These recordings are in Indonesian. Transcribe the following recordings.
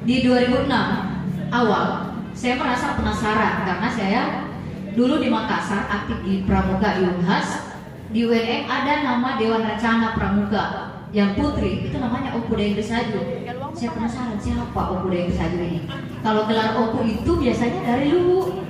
Di 2006 awal saya merasa penasaran karena saya dulu di Makassar aktif di Pramuka di Unhas. Di UNM ada nama Dewan Rencana Pramuka yang putri itu namanya Opu Deng Desaju. Saya penasaran siapa Opu Deng Desaju ini. Kalau gelar Opu itu biasanya dari Luwu.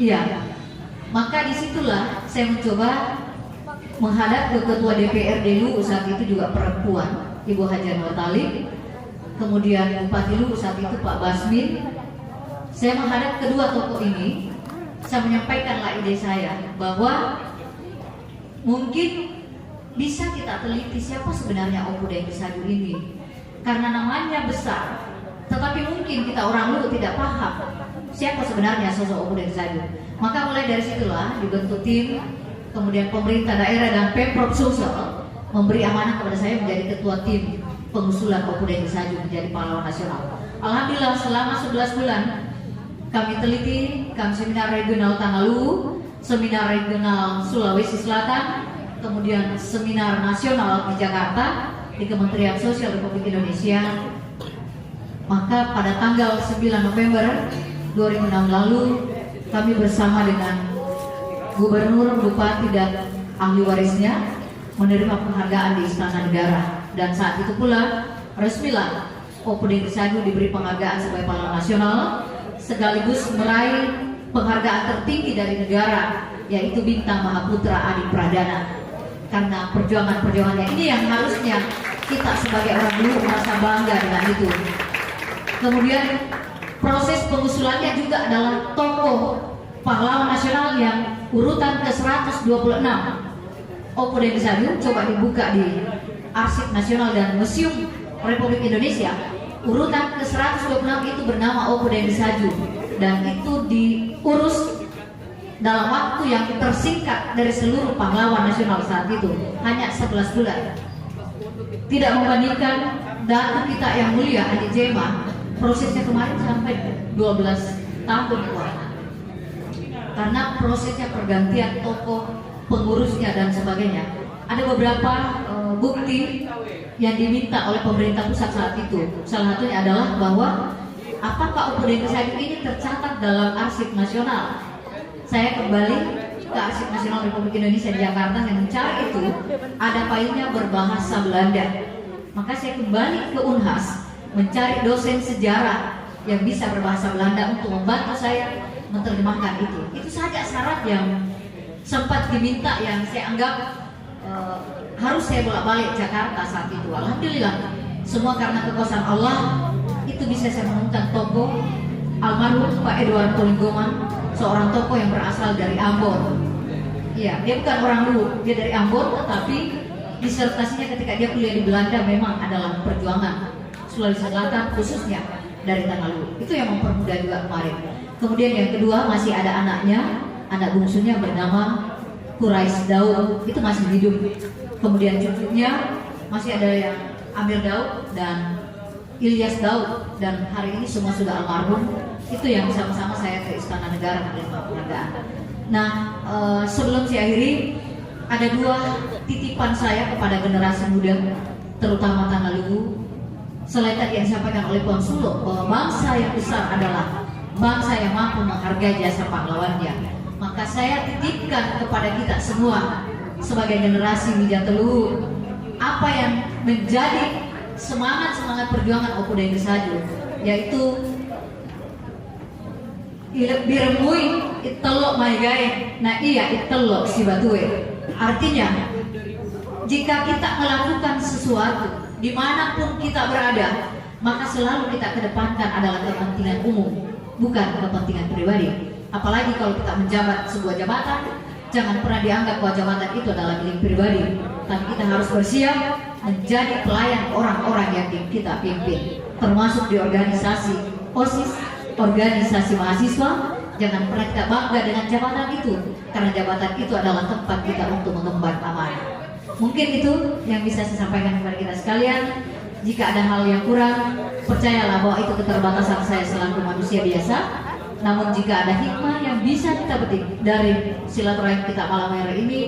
Iya. Maka disitulah saya mencoba menghadap ke ketua DPRD Luwu saat itu juga perempuan, Ibu Hajar Nur Talib. Kemudian Bupati Luwu saat itu Pak Basmin. Saya menghadap kedua tokoh ini. Saya menyampaikanlah ide saya bahwa mungkin bisa kita teliti siapa sebenarnya Opu Deng Desaju ini, karena namanya besar, tetapi mungkin kita orang Luwu tidak paham siapa sebenarnya sosok Opu Deng Desaju. Maka mulai dari situlah dibentuk tim, kemudian pemerintah daerah dan Pemprov Sulsel memberi amanah kepada saya menjadi ketua tim pengusulan Opu Deng Desaju menjadi pahlawan nasional. Alhamdulillah selama 11 bulan kami teliti, kami seminar regional Tanah Luwu, seminar regional Sulawesi Selatan, kemudian seminar nasional di Jakarta di Kementerian Sosial Republik Indonesia. Maka pada tanggal 9 November 2006 lalu kami bersama dengan Gubernur, Bupati dan ahli warisnya menerima penghargaan di Istana Negara. Dan saat itu pula resmilah Opu Deng Desaju diberi penghargaan sebagai pahlawan nasional sekaligus meraih penghargaan tertinggi dari negara, yaitu Bintang Mahaputra Adi Pradana. Karena perjuangan-perjuangannya ini yang harusnya kita sebagai orang Luwu merasa bangga dengan itu. Kemudian proses pengusulannya juga adalah tokoh pahlawan nasional yang urutan ke-126 Opu Deng Desaju. Coba dibuka di Arsip Nasional dan Museum Republik Indonesia. Urutan ke-126 itu bernama Opu Deng Desaju, dan itu diurus dalam waktu yang tersingkat dari seluruh pahlawan nasional saat itu, hanya 11 bulan. Tidak membandingkan datu kita yang mulia Adi Jema, prosesnya kemarin sampai 12 tahun karena prosesnya pergantian tokoh, pengurusnya dan sebagainya. Ada beberapa bukti yang diminta oleh pemerintah pusat saat itu. Salah satunya adalah bahwa apakah Opu Deng Desaju ini tercatat dalam Arsip Nasional. Saya kembali ke Arsip Nasional Republik Indonesia di Jakarta dan mencari itu, ada filenya berbahasa Belanda. Maka saya kembali ke Unhas mencari dosen sejarah yang bisa berbahasa Belanda untuk membantu saya menerjemahkan itu. Itu saja syarat yang sempat diminta yang saya anggap harus saya bolak-balik Jakarta saat itu. Alhamdulillah semua karena kekuasaan Allah itu bisa saya menemukan tokoh almarhum Pak Edward Polinggoman, seorang tokoh yang berasal dari Ambon. Iya, dia bukan orang Luwu, dia dari Ambon, tetapi disertasinya ketika dia kuliah di Belanda memang adalah perjuangan Sulawesi Selatan, khususnya dari Tanah Luwu. Itu yang mempermudah juga kemarin. Kemudian yang kedua masih ada anaknya, anak bungsunya bernama Quraisy Daud, itu masih hidup. Kemudian cucunya masih ada yang Amir Daud dan Ilyas Daud, dan hari ini semua sudah almarhum. Itu yang sama-sama saya ke Istana Negara menerima penghargaan. Nah, sebelum saya akhiri, ada dua titipan saya kepada generasi muda, terutama Tanah Luwu. Selain tadi yang disampaikan oleh Konsulo bahwa bangsa yang besar adalah bangsa yang mampu menghargai jasa pahlawannya, maka saya titipkan kepada kita semua sebagai generasi Widyata Luwu, apa yang menjadi semangat perjuangan Opu Deng Desaju, yaitu biremui itelok maigae, nah iya itelok si batue. Artinya, jika kita melakukan sesuatu dimanapun kita berada, maka selalu kita kedepankan adalah kepentingan umum, bukan kepentingan pribadi. Apalagi kalau kita menjabat sebuah jabatan, jangan pernah dianggap bahwa jabatan itu adalah milik pribadi, tapi kita harus bersiap menjadi pelayan orang-orang yang kita pimpin, termasuk di organisasi OSIS, organisasi mahasiswa. Jangan pernah kita bangga dengan jabatan itu, karena jabatan itu adalah tempat kita untuk mengemban amanah. Mungkin itu yang bisa saya sampaikan kepada kita sekalian. Jika ada hal yang kurang, percayalah bahwa itu keterbatasan saya selaku manusia biasa. Namun jika ada hikmah yang bisa kita petik dari silaturahim kita malam hari ini,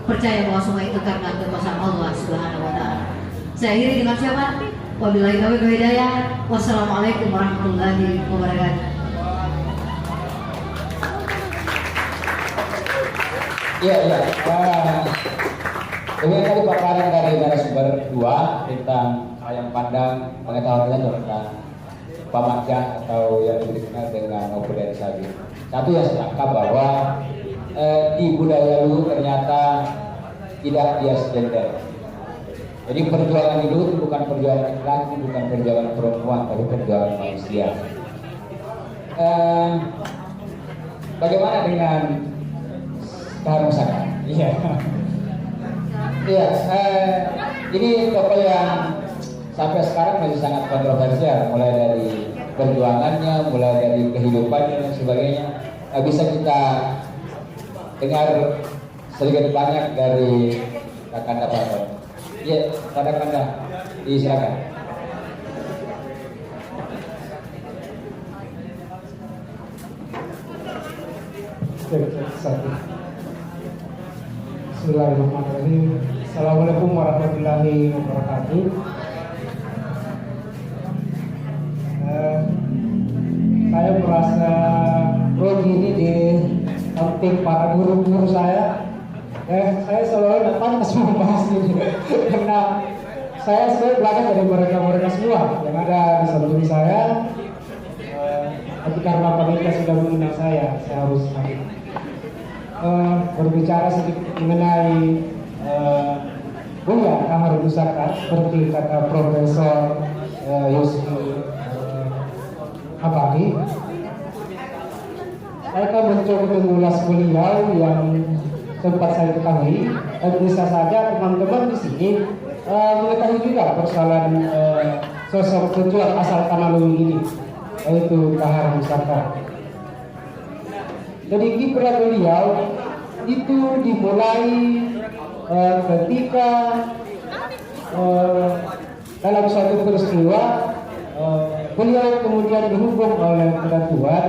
percaya bahwa semua itu karena kekuasaan Allah Subhanahu wa Ta'ala. Saya akhiri dengan syafaat. Wabillahi taufiq wal hidayah. Wassalamualaikum warahmatullahi wabarakatuh. Iya. Ini tadi paparan dari narasumber 2 tentang yang pandang pengetahuan kita tentang Pamajang atau yang lebih dikenal dengan modernisasi. Satu yang saya tangkap bahwa di budaya luhur ternyata tidak bias gender. Jadi perjuangan itu bukan perjuangan laki-laki, bukan perjuangan perempuan, tapi perjuangan manusia. Bagaimana dengan keharmonisan? Iya. Ini tokoh yang sampai sekarang masih sangat kontroversial, mulai dari perjuangannya, mulai dari kehidupannya dan sebagainya. Bisa kita dengar sedikit banyak dari Kakanda Pak. Iya, Kakanda, silakan. Bismillahirrahmanirrahim. Assalamualaikum warahmatullahi wabarakatuh. Saya merasa grogi ini di samping para guru-guru saya. Saya selalu tidak pantas membahas ini karena saya belajar dari mereka semua yang ada di samping saya. Tapi karena panitia sudah mengundang saya harus hadir. Berbicara sedikit mengenai Buya Kamar Pusaka seperti kata Profesor Yuski Abadi. Saya akan mencoba mengulas beliau yang sempat saya ketahui. Bisa saja teman-teman di sini mengetahui juga persoalan sosok pejuang asal Tanah ini, yaitu Kahar Musaka. Jadi kiprah beliau itu dimulai ketika dalam suatu peristiwa beliau kemudian dihukum oleh Kedatuan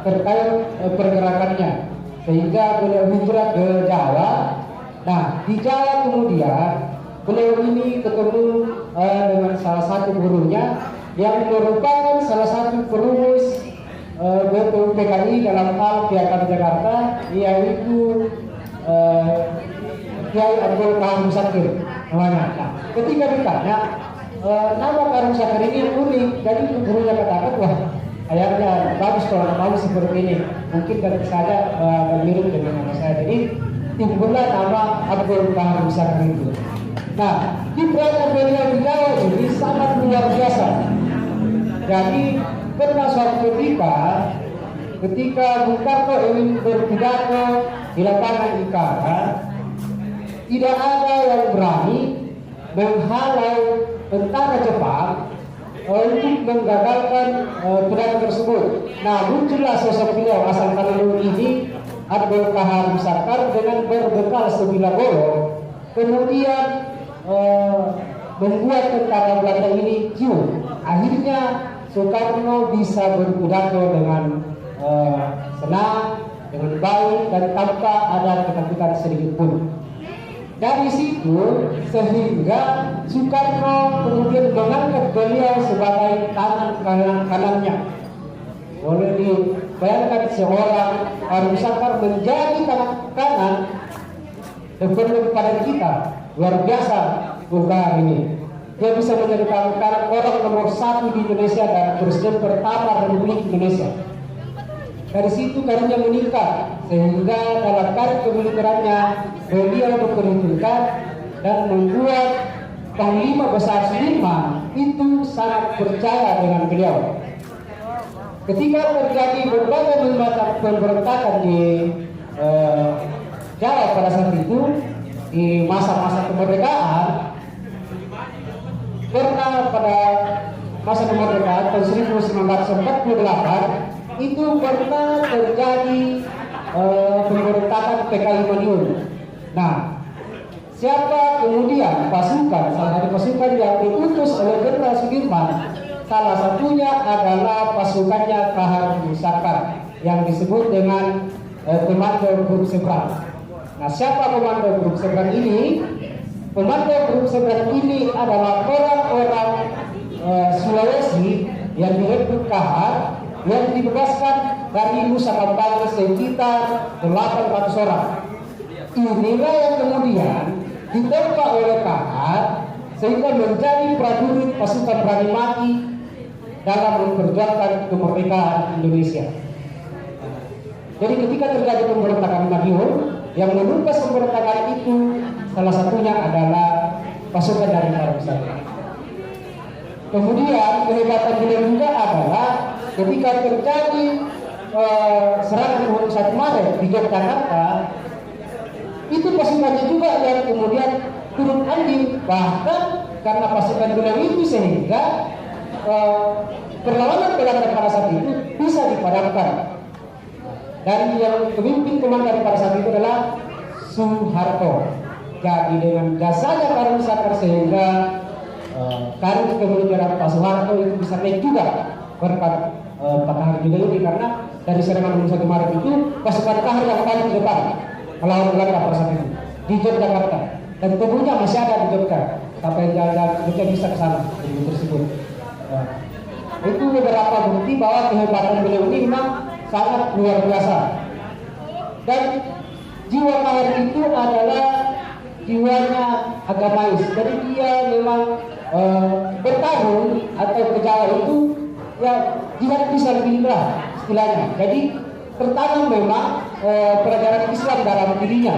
terkait pergerakannya, sehingga beliau hijrah ke Jawa. Nah, di Jawa kemudian beliau ini ketemu dengan salah satu gurunya yang merupakan salah satu perumus BPUPKI dalam hal Piagam Jakarta, yaitu Kiai Abdul Kahar Musakir namanya. Nah, ketika ditanya nama Kahar Musakir ini unik, jadi gurunya katakan, wah kayaknya bagus kalau kamu seperti ini, mungkin dari saya mirip dengan nama saya. Jadi timbullah nama Abdul Kahar Musakir itu. Nah, kiprah beliau di Jawa ini sangat luar biasa. Jadi pernah suatu ketika Bung Karno ingin berpidato di lapangan Ikara, tidak ada yang berani menghalau tentara Jepang untuk menggagalkan pidato tersebut. Nah, muncullah sosok beliau asal Tanah ini, Abdul Kahar Musakar, dengan berbekal sebilah golok, kemudian membuat tentara Belanda ini cium. Akhirnya Soekarno bisa berpidato dengan senang, dengan baik, dan tanpa ada ketakutan sedikit pun. Dari situ sehingga Soekarno kemudian mengangkat beliau sebagai tangan kanannya. Boleh dibayangkan seorang Musakar menjadi tangan kanan depan kepada kita. Luar biasa Bukhari ini. Dia bisa menjadi tangan orang nomor 1 di Indonesia dan presiden pertama Republik Indonesia. Dari situ karirnya meningkat, sehingga dalam karir kemiliterannya beliau diperhitungkan dan membuat Panglima Besar Sudirman itu sangat percaya dengan beliau. Ketika terjadi berbagai macam pemberontakan di Jawa pada saat itu, di masa-masa kemerdekaan, karena pada masa kemerdekaan tahun 1948 itu pernah terjadi pemberontakan PKI Madiun. Nah, siapa kemudian pasukan, salah satu pasukan yang diutus oleh Jenderal Sudirman, salah satunya adalah pasukannya Kahar Musakar yang disebut dengan Komando Grup Seberang. Nah, siapa Komando Grup Seberang ini? pemantau grup 9 ini adalah orang-orang Sulawesi yang direkrut Kahar yang dibebaskan dari Nusa Kambangan sekitar 800 orang. Inilah yang kemudian ditempa oleh Kahar sehingga menjadi prajurit pasukan berani mati dalam memperjuangkan kemerdekaan Indonesia. Jadi ketika terjadi pemberontakan Madiun, yang menumpas pemberontakan itu salah satunya adalah pasukan dari Karungsakti. Kemudian kehebatan beliau juga adalah ketika terjadi serangan 21 Maret di Yogyakarta, itu pasukannya juga yang kemudian turun andil, bahkan karena pasukan beliau itu sehingga perlawanan Belanda pada saat itu bisa dipadamkan. Dan yang pemimpin komandan pada saat itu adalah Soeharto. Jadi dengan jasanya Karungsakti sehingga Karung kemudian Pak Soeharto itu bisa naik juga berkat Pak Kahar juga ini, karena dari serangan 21 Maret itu pasukan Kahar yang paling di depan melawan Belanda pada saat itu di Yogyakarta, dan tubuhnya masih ada di Jogja sampai Jogja bisa ke sana tersebut. Itu beberapa bukti bahwa kehebatan beliau ini memang sangat luar biasa. Dan jiwa Kahar itu adalah jiwanya agamais. Jadi dia memang bertarung atau berjalan itu ya jihad fisabilillah istilahnya. Jadi tertanam memang pelajaran Islam dalam dirinya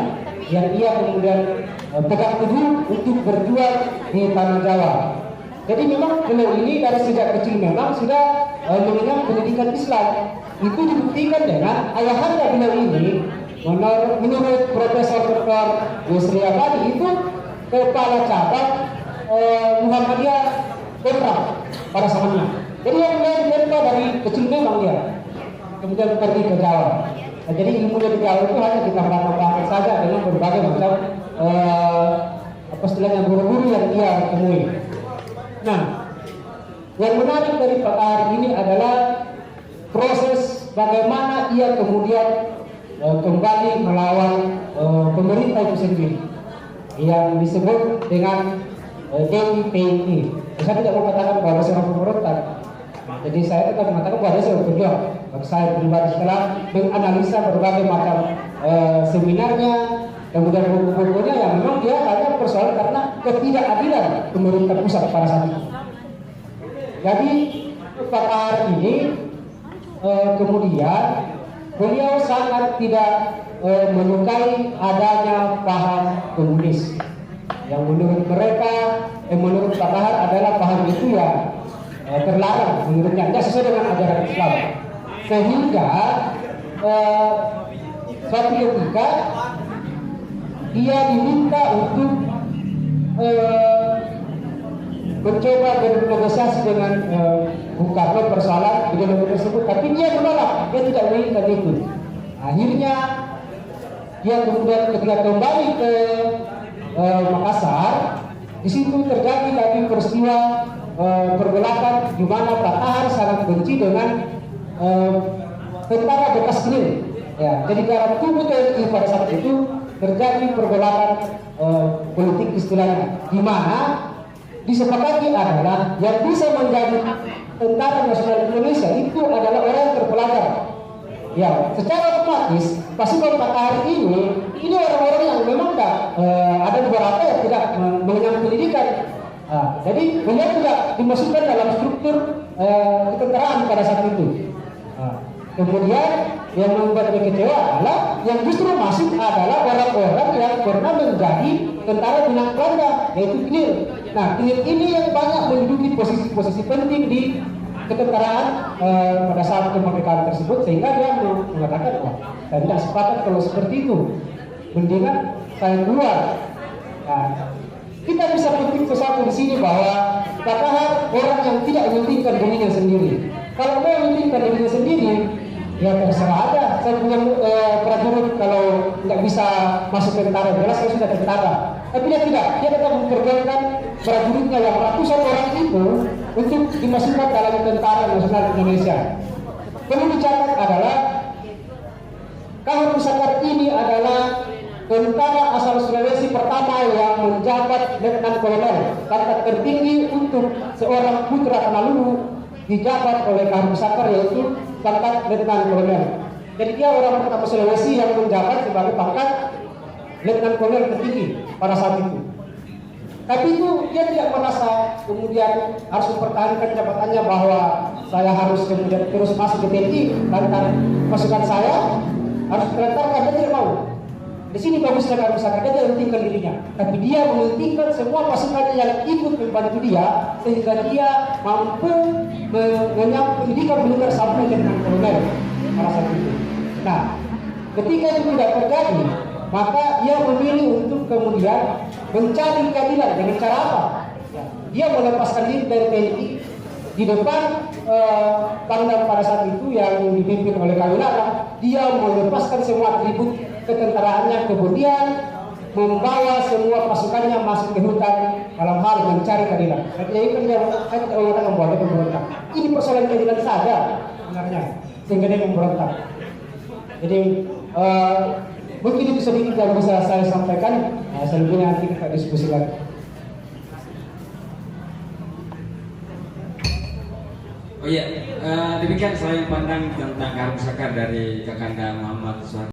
yang ia kemudian pegang teguh untuk berjuang di tanah Jawa. Jadi memang beliau ini dari sejak kecil memang sudah mengenyam pendidikan Islam. Itu dibuktikan dengan ayahanda beliau ini, menurut Profesor Dr. Yusri Abadi itu kepala cabang Muhammadiyah Pemprov pada zamannya. Jadi yang beliau dari kecil memang dia kemudian pergi ke Jawa. Nah, jadi ilmunya di Jawa itu hanya ditambah-tambahkan saja dengan berbagai macam apa istilahnya guru-guru yang dia temui. Nah, yang menarik dari Pak Kahar ini adalah proses bagaimana ia kemudian kembali melawan pemerintah itu sendiri yang disebut dengan DIPI. Saya tidak mau katakan bahwa seorang pemberontak. Jadi saya tetap mengatakan bahwa dia seorang pejuang. Saya pribadi setelah menganalisa berbagai macam seminarnya, kemudian buku-bukunya yang memang dia hanya persoalan karena ketidakadilan pemerintah pusat pada saat itu. Jadi Pak Kahar ini kemudian beliau sangat tidak menyukai adanya paham komunis yang menurut mereka, menurut Pak Kahar adalah paham itu ya terlarang menurutnya, tidak sesuai dengan ajaran Islam. Sehingga suatu ketika dia diminta untuk mencoba bernegosiasi dengan Bung Karno persoalan ideologi tersebut, tapi dia menolak, dia tidak menginginkan itu. Akhirnya dia kemudian ketika kembali ke Makassar, di situ terjadi tadi peristiwa pergolakan di mana Pak Kahar sangat benci dengan tentara bekas Krim. Ya, jadi dalam tubuh TNI pada saat itu terjadi pergolakan politik istilahnya, di mana disepakati adalah yang bisa menjadi tentara nasional Indonesia itu adalah orang yang terpelajar. Ya, secara otomatis pasukan Pak Kahar ini orang-orang yang memang ada beberapa yang tidak mengenyam pendidikan. Jadi beliau tidak dimasukkan dalam struktur ketentaraan pada saat itu. Kemudian yang membuat dia kecewa adalah yang justru masuk adalah orang-orang yang pernah menjadi tentara binang Belanda, yaitu KNIL. Nah, KNIL ini yang banyak menduduki posisi-posisi penting di ketentaraan pada saat kemerdekaan tersebut, sehingga dia mengatakan, wah, saya tidak sepakat kalau seperti itu, mendingan saya keluar. Nah, kita bisa petik sesuatu di sini bahwa Pak Kahar orang yang tidak mementingkan dirinya sendiri. Kalau mau mementingkan dirinya sendiri, ya terserah aja. Saya punya prajurit kalau nggak bisa masuk tentara, jelas saya sudah tentara. Tapi dia tidak, dia tetap memperjuangkan prajuritnya yang ratusan orang itu untuk dimasukkan dalam tentara nasional Indonesia. Perlu dicatat adalah Kahar Musakar ini adalah tentara asal Sulawesi pertama yang menjabat letnan kolonel, pangkat tertinggi untuk seorang putra Kanalulu dijabat oleh Kaharun Sakar, yaitu pangkat letnan kolonel. Jadi dia orang pertama Sulawesi yang menjabat sebagai pangkat letnan kolonel tertinggi pada saat itu. Tapi itu dia tidak merasa kemudian harus mempertahankan jabatannya bahwa saya harus kemudian terus masuk ke TNI lantaran pasukan saya harus dilantarkan, dia tidak mau. Di sini bagusnya Kaharun Sakar, dia mementingkan dirinya, tapi dia mementingkan semua pasukannya yang ikut membantu dia sehingga dia mampu menyambut pendidikan militer sampai dengan kolonel pada saat itu. Nah, ketika itu tidak terjadi, maka dia memilih untuk kemudian mencari keadilan dengan cara apa? Dia melepaskan diri dari TNI di depan Pangdam pada saat itu yang dipimpin oleh Kawinara. Dia melepaskan semua atribut ketentaraannya, kemudian membawa semua pasukannya masuk ke hutan dalam hal mencari keadilan. Jadi kan dia tidak mengatakan bahwa dia memberontak. Ini persoalan keadilan saja sebenarnya, sehingga dia memberontak. Jadi mungkin itu sedikit yang bisa saya sampaikan. Selebihnya nanti kita diskusi lagi. Oh iya, demikian saya pandang tentang Kaharun Sakar dari Kakanda Muhammad Suharto.